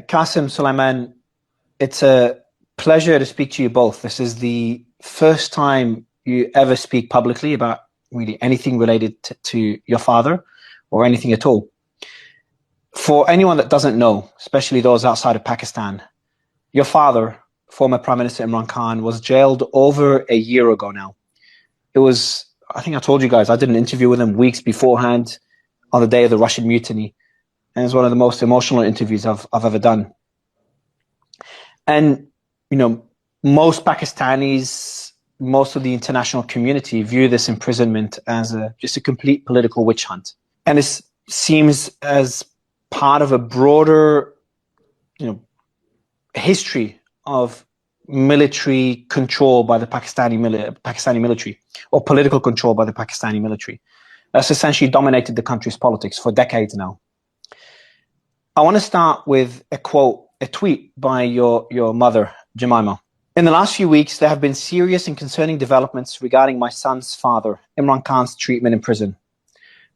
Kasim, Sulaiman, it's a pleasure to speak to you both. This is the first time you ever speak publicly about really anything related to your father or anything at all. For anyone that doesn't know, especially those outside of Pakistan, your father, former Prime Minister Imran Khan, was jailed over a year ago now. It was, I think I told you guys, I did an interview with him weeks beforehand on the day of the Russian mutiny. And it's one of the most emotional interviews I've ever done. And, you know, most Pakistanis, most of the international community view this imprisonment as just a complete political witch hunt. And it seems as part of a broader, history of military control by the Pakistani military, or political control by the Pakistani military. That's essentially dominated the country's politics for decades now. I want to start with a quote, a tweet by your mother, Jemima. In the last few weeks, there have been serious and concerning developments regarding my son's father, Imran Khan's treatment in prison.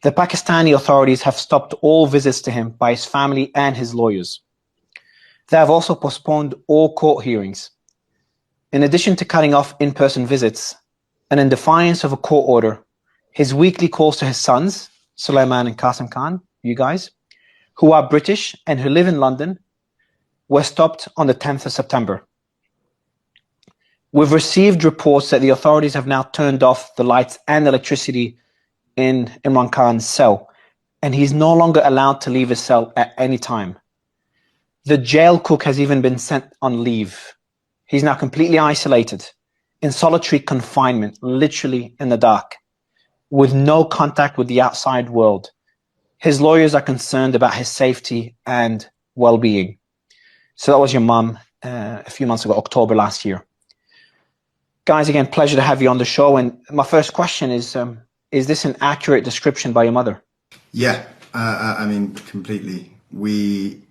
The Pakistani authorities have stopped all visits to him by his family and his lawyers. They have also postponed all court hearings. In addition to cutting off in-person visits, and in defiance of a court order, his weekly calls to his sons, Sulaiman and Kasim Khan, you guys, who are British and who live in London, were stopped on the 10th of September. We've received reports that the authorities have now turned off the lights and electricity in Imran Khan's cell, and he's no longer allowed to leave his cell at any time. The jail cook has even been sent on leave. He's now completely isolated, in solitary confinement, literally in the dark, with no contact with the outside world. His lawyers are concerned about his safety and well-being. So that was your mum a few months ago, October last year. Guys, again, pleasure to have you on the show. And my first question is this an accurate description by your mother? Yeah, I mean, completely. We've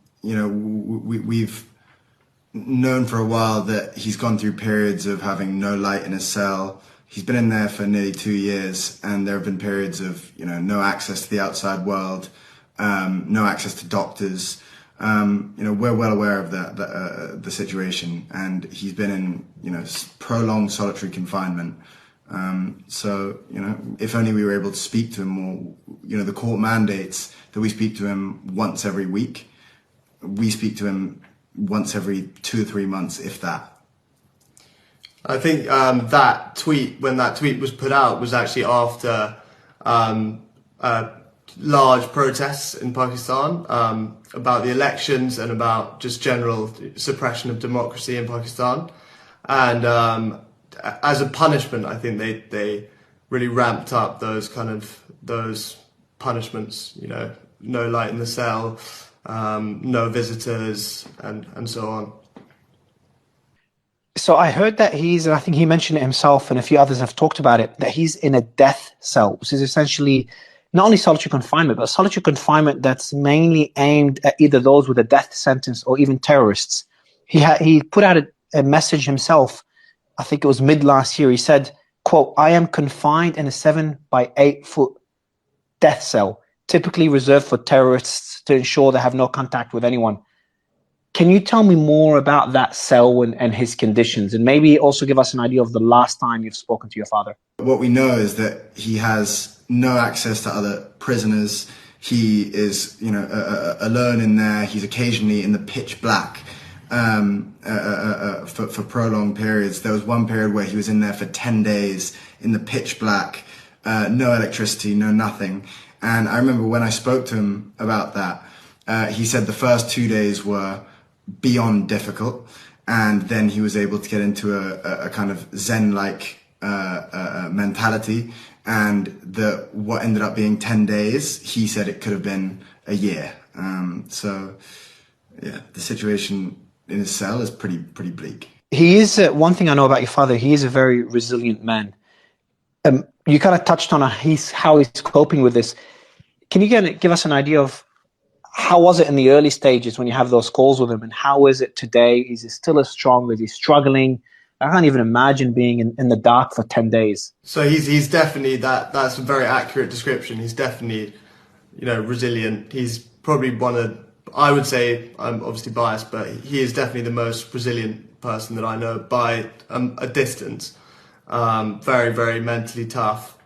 known for a while that he's gone through periods of having no light in his cell. He's been in there for nearly 2 years, and there have been periods of, no access to the outside world, no access to doctors. We're well aware of the situation, and he's been in, prolonged solitary confinement. So, if only we were able to speak to him more. The court mandates that we speak to him once every week. We speak to him once every 2 or 3 months, if that. I think when that tweet was put out, was actually after large protests in Pakistan about the elections and about just general suppression of democracy in Pakistan. And as a punishment, I think they really ramped up those punishments. No light in the cell, no visitors, and so on. So I heard that and I think he mentioned it himself, and a few others have talked about it, that he's in a death cell, which is essentially not only solitary confinement, but solitary confinement that's mainly aimed at either those with a death sentence or even terrorists. He put out a message himself, I think it was mid last year. He said, quote, "I am confined in a 7 by 8 foot death cell, typically reserved for terrorists to ensure they have no contact with anyone." Can you tell me more about that cell and his conditions, and maybe also give us an idea of the last time you've spoken to your father? What we know is that he has no access to other prisoners. He is, alone in there. He's occasionally in the pitch black for prolonged periods. There was one period where he was in there for 10 days in the pitch black, no electricity, no nothing. And I remember when I spoke to him about that, he said the first 2 days were beyond difficult, and then he was able to get into a kind of Zen-like mentality, and what ended up being 10 days, he said it could have been a year. So yeah, the situation in his cell is pretty bleak. He is, one thing I know about your father, he is a very resilient man. You kind of touched on how he's coping with this. Can you give us an idea of how was it in the early stages when you have those calls with him, and how is it today? Is he still as strong? Is he struggling? I can't even imagine being in the dark for 10 days. So he's definitely, that's a very accurate description. He's definitely, resilient. He's probably one I would say, I'm obviously biased, but he is definitely the most resilient person that I know by a distance. Very, very mentally tough.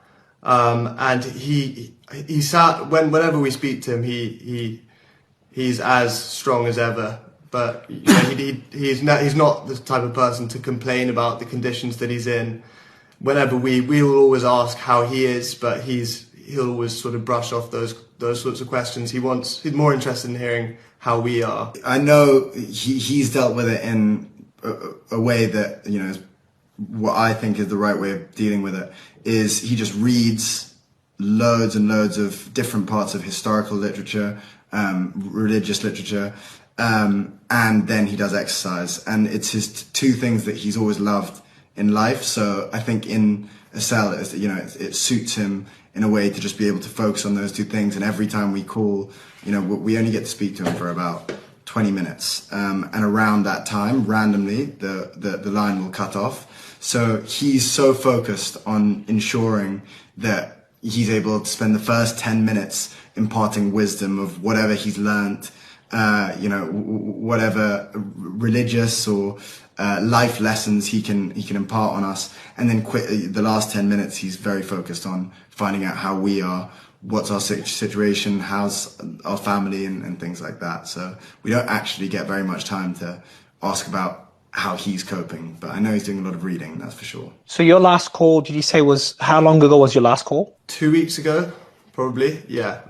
And he sat, whenever we speak to him, he's as strong as ever. But you know, he's not the type of person to complain about the conditions that he's in. Whenever we will always ask how he is, but he'll always sort of brush off those sorts of questions. He's more interested in hearing how we are. I know he's dealt with it in a way that, you know, what I think is the right way of dealing with it is he just reads loads and loads of different parts of historical literature, religious literature, and then he does exercise. And it's his two things that he's always loved in life. So I think in a cell, it suits him in a way to just be able to focus on those two things. And every time we call, you know, we only get to speak to him for about 20 minutes. And around that time, randomly, the line will cut off. So he's so focused on ensuring that he's able to spend the first 10 minutes imparting wisdom of whatever he's learned, you know, whatever religious or life lessons he can impart on us. And then the last 10 minutes, he's very focused on finding out how we are, what's our situation, how's our family, and things like that. So we don't actually get very much time to ask about how he's coping, but I know he's doing a lot of reading, that's for sure. So your last call, did you say how long ago was your last call? 2 weeks ago, probably. Yeah,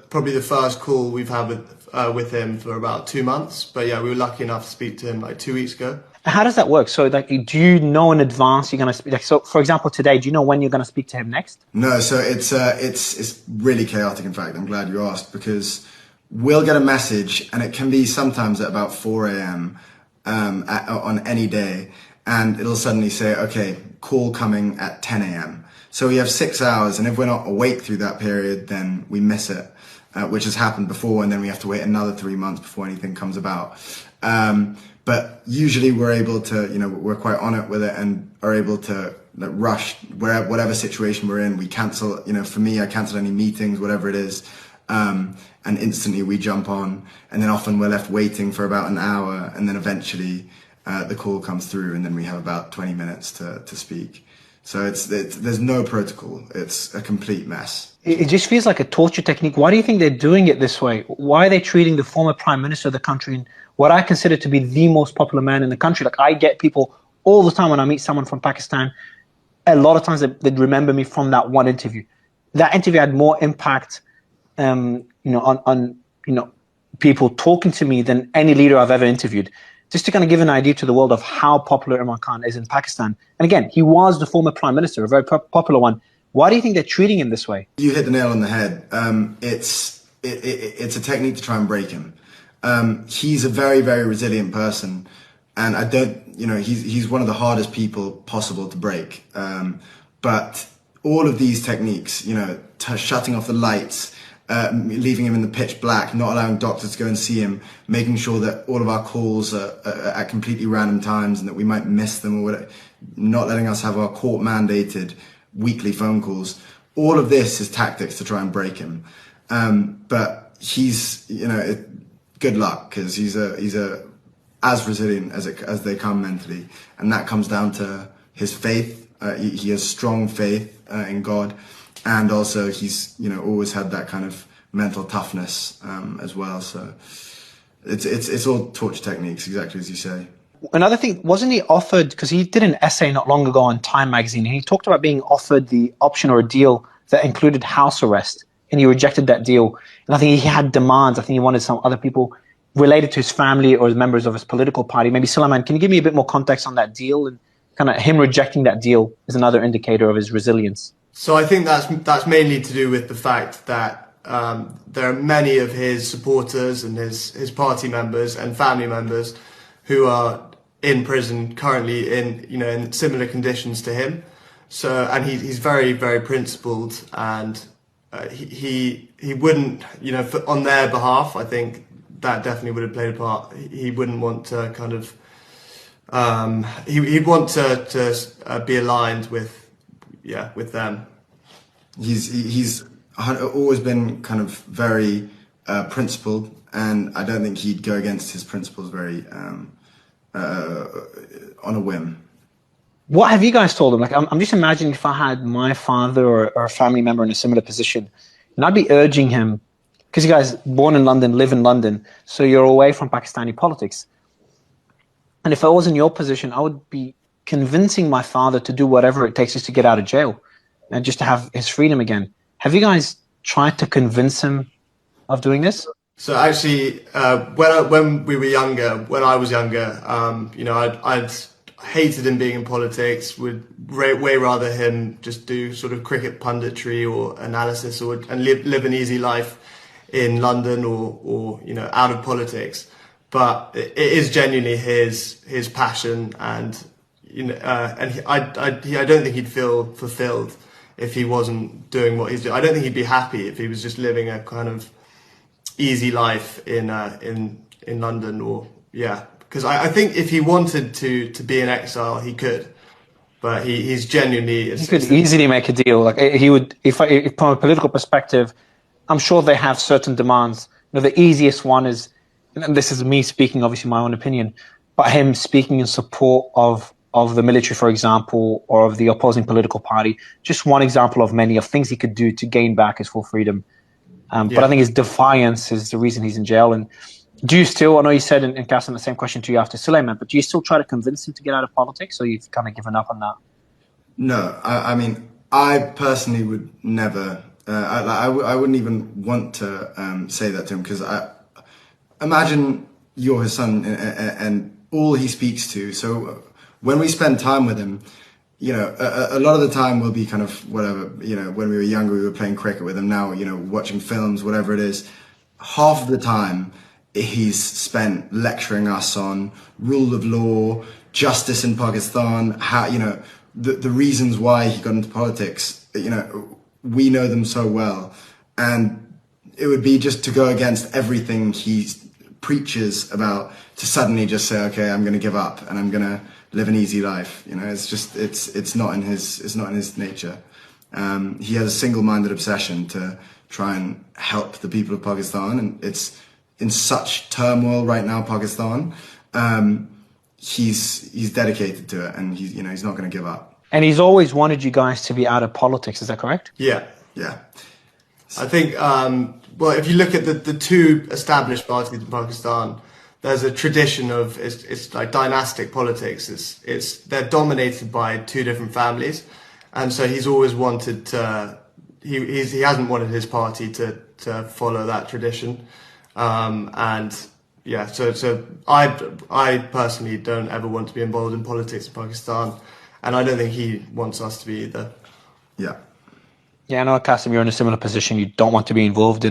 probably the first call we've had with him for about 2 months. But yeah, we were lucky enough to speak to him like 2 weeks ago. How does that work? So, like, do you know in advance you're going to speak? Like, so, for example, today, do you know when you're going to speak to him next? No, so it's really chaotic. In fact, I'm glad you asked, because we'll get a message, and it can be sometimes at about 4 a.m. On any day, and it'll suddenly say, "Okay, call coming at 10 a.m." So we have 6 hours, and if we're not awake through that period, then we miss it, which has happened before, and then we have to wait another 3 months before anything comes about. But usually we're able to, you know, we're quite on it with it and are able to rush whatever situation we're in. We cancel, you know, for me, I cancel any meetings, whatever it is, and instantly we jump on. And then often we're left waiting for about an hour, and then eventually the call comes through, and then we have about 20 minutes to speak. So there's no protocol. It's a complete mess. It just feels like a torture technique. Why do you think they're doing it this way? Why are they treating the former prime minister of the country, and what I consider to be the most popular man in the country? Like, I get people all the time when I meet someone from Pakistan, a lot of times they remember me from that one interview. That interview had more impact, you know, on you know, people talking to me than any leader I've ever interviewed. Just to kind of give an idea to the world of how popular Imran Khan is in Pakistan. And again, he was the former prime minister, a very popular one. Why do you think they're treating him this way? You hit the nail on the head. It's a technique to try and break him. He's a very, very resilient person, and he's one of the hardest people possible to break. But all of these techniques, you know, shutting off the lights, leaving him in the pitch black, not allowing doctors to go and see him, making sure that all of our calls are at completely random times and that we might miss them, or whatever, not letting us have our court mandated weekly phone calls. All of this is tactics to try and break him. But he's, you know, good luck, because he's as resilient as they come mentally, and that comes down to his faith. He has strong faith in God. And also he's, you know, always had that kind of mental toughness as well. So it's all torture techniques, exactly as you say. Another thing, wasn't he offered, because he did an essay not long ago on Time magazine, and he talked about being offered the option or a deal that included house arrest, and he rejected that deal. And I think he had demands. I think he wanted some other people related to his family or members of his political party. Maybe Sulaiman, can you give me a bit more context on that deal? And kind of him rejecting that deal is another indicator of his resilience. So I think that's mainly to do with the fact that there are many of his supporters and his party members and family members who are in prison currently in similar conditions to him. So, and he's very, very principled, and he wouldn't, you know, on their behalf, I think that definitely would have played a part. He wouldn't want to kind of he'd want to be aligned with them. He's always been kind of very principled, and I don't think he'd go against his principles very on a whim. What have you guys told him? Like, I'm just imagining if I had my father or a family member in a similar position, and I'd be urging him, because you guys born in London, live in London, so you're away from Pakistani politics. And if I was in your position, I would be convincing my father to do whatever it takes just to get out of jail and just to have his freedom again. Have you guys tried to convince him of doing this? So actually, when we were younger, when I was younger, you know, I'd hated him being in politics. Would way rather him just do sort of cricket punditry or analysis, and live an easy life in London or you know, out of politics. But it is genuinely his passion, and you know, and I don't think he'd feel fulfilled if he wasn't doing what he's doing. I don't think he'd be happy if he was just living a kind of easy life in London, or yeah. Because I think if he wanted to be in exile, he could, but he's genuinely. He could easily make a deal. Like he would, if from a political perspective, I'm sure they have certain demands. You know, the easiest one is, and this is me speaking, obviously my own opinion, but him speaking in support of the military, for example, or of the opposing political party. Just one example of many of things he could do to gain back his full freedom. But I think his defiance is the reason he's in jail. And do you still, I know you said in Kasim the same question to you after Sulaiman, but do you still try to convince him to get out of politics, or you've kind of given up on that? No, I mean, I personally would never, I wouldn't even want to say that to him, because imagine you're his son and all he speaks to. So when we spend time with him, you know, a lot of the time we'll be kind of whatever, you know, when we were younger, we were playing cricket with him. Now, you know, watching films, whatever it is, half of the time he's spent lecturing us on rule of law, justice in Pakistan, how, you know, the reasons why he got into politics. You know, we know them so well, and it would be just to go against everything he preaches about, to suddenly just say, okay, I'm going to give up and I'm going to live an easy life. You know, it's just, it's not in his nature. He has a single-minded obsession to try and help the people of Pakistan, and it's in such turmoil right now, Pakistan. He's dedicated to it, and he's not going to give up. And he's always wanted you guys to be out of politics. Is that correct? Yeah. I think, well, if you look at the two established parties in Pakistan, there's a tradition of, it's like dynastic politics. They're dominated by two different families, and so he's always wanted to. He hasn't wanted his party to follow that tradition. And yeah, so I personally don't ever want to be involved in politics in Pakistan, and I don't think he wants us to be either. Yeah, I know, Kasim, you're in a similar position. You don't want to be involved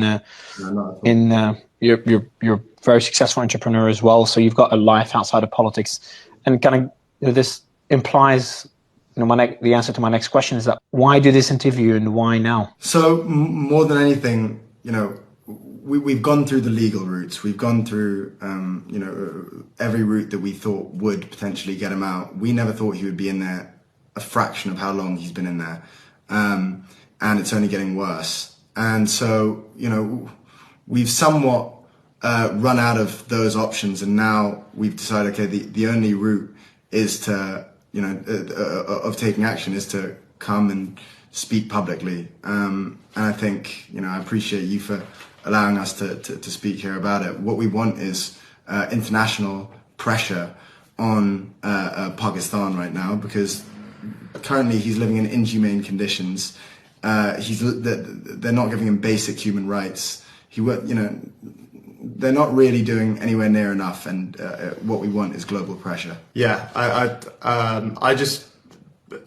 you're a very successful entrepreneur as well, so you've got a life outside of politics, and kind of this implies, the answer to my next question is that why do this interview and why now? So more than anything, we've gone through the legal routes. We've gone through, every route that we thought would potentially get him out. We never thought he would be in there a fraction of how long he's been in there. And it's only getting worse. And so, we've somewhat run out of those options. And now we've decided, okay, the only route is to, of taking action is to come and speak publicly. And I think, I appreciate you for allowing us to speak here about it. What we want is international pressure on Pakistan right now, because currently he's living in inhumane conditions. They're not giving him basic human rights. They're not really doing anywhere near enough, and what we want is global pressure. Yeah,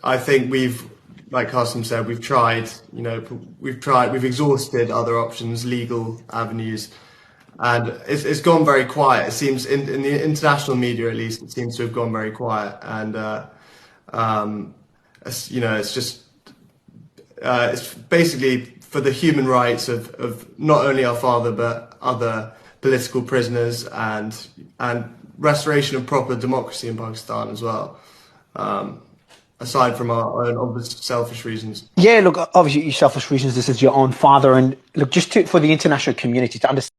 I think we've, like Kasim said, we've tried, we've exhausted other options, legal avenues, and it's gone very quiet. It seems in the international media, at least, it seems to have gone very quiet. And it's just it's basically for the human rights of not only our father but other political prisoners, and restoration of proper democracy in Pakistan as well. Aside from our own obvious selfish reasons. Yeah, look, obviously your selfish reasons, this is your own father, and look, just for the international community to understand